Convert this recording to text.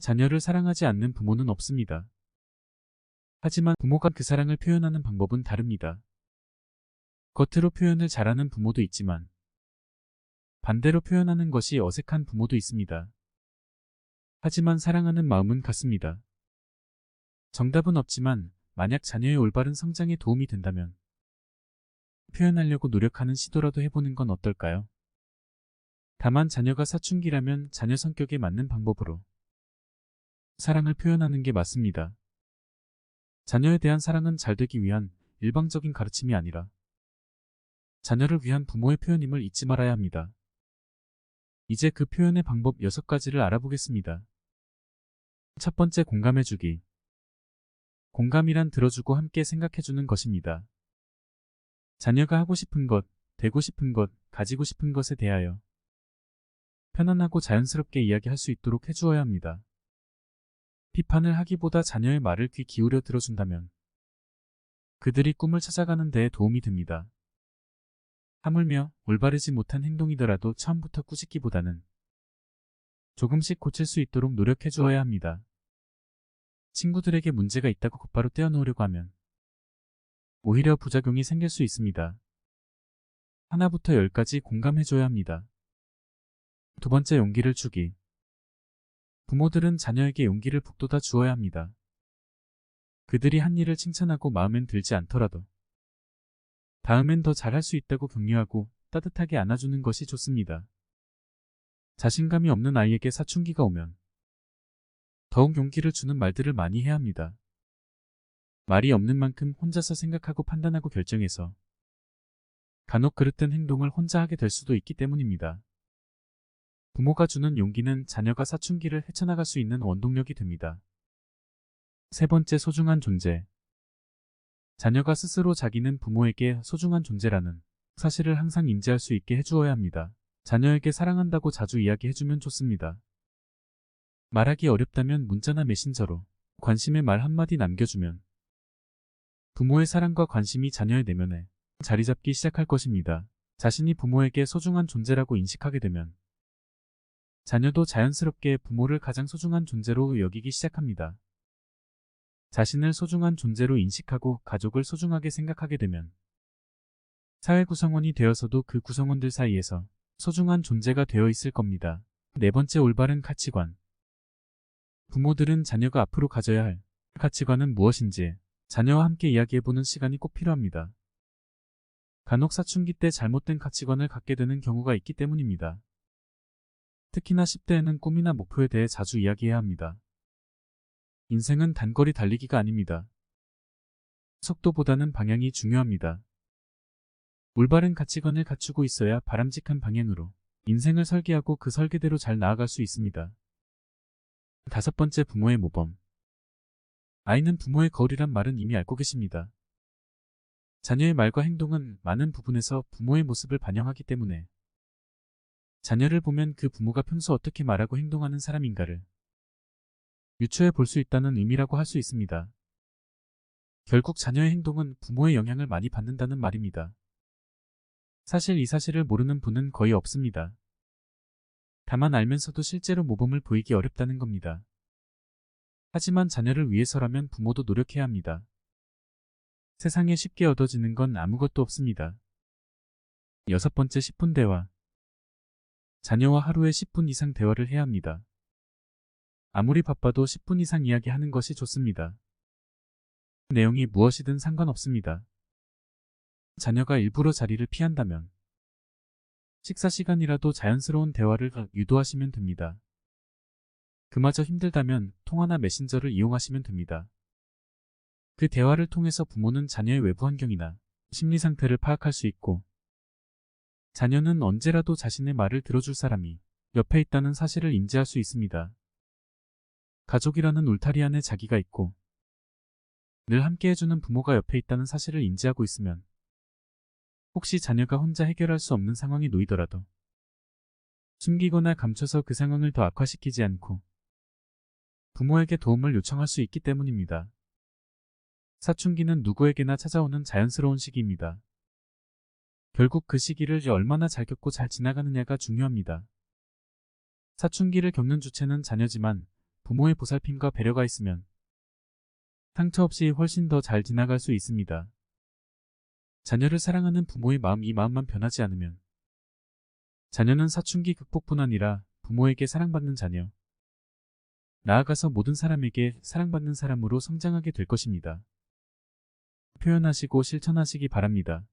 자녀를 사랑하지 않는 부모는 없습니다. 하지만 부모가 그 사랑을 표현하는 방법은 다릅니다. 겉으로 표현을 잘하는 부모도 있지만 반대로 표현하는 것이 어색한 부모도 있습니다. 하지만 사랑하는 마음은 같습니다. 정답은 없지만 만약 자녀의 올바른 성장에 도움이 된다면 표현하려고 노력하는 시도라도 해보는 건 어떨까요? 다만 자녀가 사춘기라면 자녀 성격에 맞는 방법으로 사랑을 표현하는 게 맞습니다. 자녀에 대한 사랑은 잘 되기 위한 일방적인 가르침이 아니라 자녀를 위한 부모의 표현임을 잊지 말아야 합니다. 이제 그 표현의 방법 6가지를 알아보겠습니다. 첫 번째, 공감해주기. 공감이란 들어주고 함께 생각해주는 것입니다. 자녀가 하고 싶은 것, 되고 싶은 것, 가지고 싶은 것에 대하여 편안하고 자연스럽게 이야기할 수 있도록 해주어야 합니다. 비판을 하기보다 자녀의 말을 귀 기울여 들어준다면 그들이 꿈을 찾아가는 데에 도움이 됩니다. 하물며 올바르지 못한 행동이더라도 처음부터 꾸짖기보다는 조금씩 고칠 수 있도록 노력해 주어야 합니다. 친구들에게 문제가 있다고 곧바로 떼어놓으려고 하면 오히려 부작용이 생길 수 있습니다. 하나부터 10까지 공감해줘야 합니다. 두 번째, 용기를 주기. 부모들은 자녀에게 용기를 북돋아 주어야 합니다. 그들이 한 일을 칭찬하고 마음엔 들지 않더라도 다음엔 더 잘할 수 있다고 격려하고 따뜻하게 안아주는 것이 좋습니다. 자신감이 없는 아이에게 사춘기가 오면 더욱 용기를 주는 말들을 많이 해야 합니다. 말이 없는 만큼 혼자서 생각하고 판단하고 결정해서 간혹 그릇된 행동을 혼자 하게 될 수도 있기 때문입니다. 부모가 주는 용기는 자녀가 사춘기를 헤쳐나갈 수 있는 원동력이 됩니다. 세 번째, 소중한 존재. 자녀가 스스로 자기는 부모에게 소중한 존재라는 사실을 항상 인지할 수 있게 해주어야 합니다. 자녀에게 사랑한다고 자주 이야기해주면 좋습니다. 말하기 어렵다면 문자나 메신저로 관심의 말 한마디 남겨주면 부모의 사랑과 관심이 자녀의 내면에 자리 잡기 시작할 것입니다. 자신이 부모에게 소중한 존재라고 인식하게 되면 자녀도 자연스럽게 부모를 가장 소중한 존재로 여기기 시작합니다. 자신을 소중한 존재로 인식하고 가족을 소중하게 생각하게 되면 사회 구성원이 되어서도 그 구성원들 사이에서 소중한 존재가 되어 있을 겁니다. 네 번째, 올바른 가치관. 부모들은 자녀가 앞으로 가져야 할 가치관은 무엇인지 자녀와 함께 이야기해보는 시간이 꼭 필요합니다. 간혹 사춘기 때 잘못된 가치관을 갖게 되는 경우가 있기 때문입니다. 특히나 10대에는 꿈이나 목표에 대해 자주 이야기해야 합니다. 인생은 단거리 달리기가 아닙니다. 속도보다는 방향이 중요합니다. 올바른 가치관을 갖추고 있어야 바람직한 방향으로 인생을 설계하고 그 설계대로 잘 나아갈 수 있습니다. 다섯 번째, 부모의 모범. 아이는 부모의 거울이란 말은 이미 알고 계십니다. 자녀의 말과 행동은 많은 부분에서 부모의 모습을 반영하기 때문에 자녀를 보면 그 부모가 평소 어떻게 말하고 행동하는 사람인가를 유추해 볼 수 있다는 의미라고 할 수 있습니다. 결국 자녀의 행동은 부모의 영향을 많이 받는다는 말입니다. 사실 이 사실을 모르는 분은 거의 없습니다. 다만 알면서도 실제로 모범을 보이기 어렵다는 겁니다. 하지만 자녀를 위해서라면 부모도 노력해야 합니다. 세상에 쉽게 얻어지는 건 아무것도 없습니다. 여섯 번째, 10분 대화. 자녀와 하루에 10분 이상 대화를 해야 합니다. 아무리 바빠도 10분 이상 이야기하는 것이 좋습니다. 내용이 무엇이든 상관없습니다. 자녀가 일부러 자리를 피한다면 식사 시간이라도 자연스러운 대화를 유도하시면 됩니다. 그마저 힘들다면 통화나 메신저를 이용하시면 됩니다. 그 대화를 통해서 부모는 자녀의 외부 환경이나 심리 상태를 파악할 수 있고 자녀는 언제라도 자신의 말을 들어줄 사람이 옆에 있다는 사실을 인지할 수 있습니다. 가족이라는 울타리 안에 자기가 있고 늘 함께 해주는 부모가 옆에 있다는 사실을 인지하고 있으면 혹시 자녀가 혼자 해결할 수 없는 상황에 놓이더라도 숨기거나 감춰서 그 상황을 더 악화시키지 않고 부모에게 도움을 요청할 수 있기 때문입니다. 사춘기는 누구에게나 찾아오는 자연스러운 시기입니다. 결국 그 시기를 얼마나 잘 겪고 잘 지나가느냐가 중요합니다. 사춘기를 겪는 주체는 자녀지만 부모의 보살핌과 배려가 있으면 상처 없이 훨씬 더 잘 지나갈 수 있습니다. 자녀를 사랑하는 부모의 마음, 이 마음만 변하지 않으면 자녀는 사춘기 극복뿐 아니라 부모에게 사랑받는 자녀, 나아가서 모든 사람에게 사랑받는 사람으로 성장하게 될 것입니다. 표현하시고 실천하시기 바랍니다.